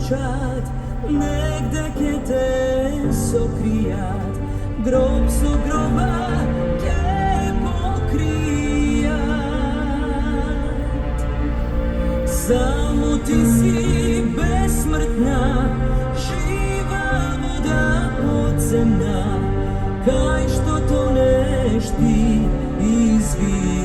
slučat, negde ke te sokrijat, grob su groba ke pokrijat. Samo ti si besmrtna, živa voda podzemna, kaj što toneš ti izvijat.